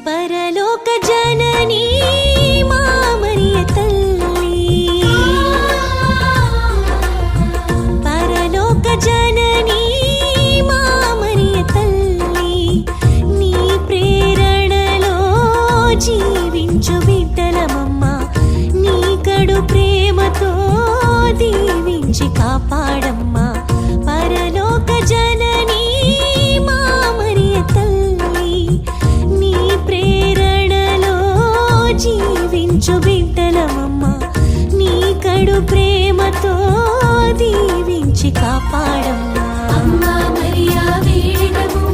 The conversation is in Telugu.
పరలోక జననీ మా మరియ తల్లి, పరలోక జననీ మా మరియ తల్లి, నీ ప్రేరణలో జీవించు బిడ్డలమమ్మ, నీ కడు ప్రేమతో దీవించి కాపాడమ్మా. పరలోక జననీ మా మరియ తల్లి, నీ ప్రేరణలో జీవించు బిడ్డలమమ్మ, నీ కడు ప్రేమతో దీవించి కాపాడమ్మా. అమ్మా మరియా వేడము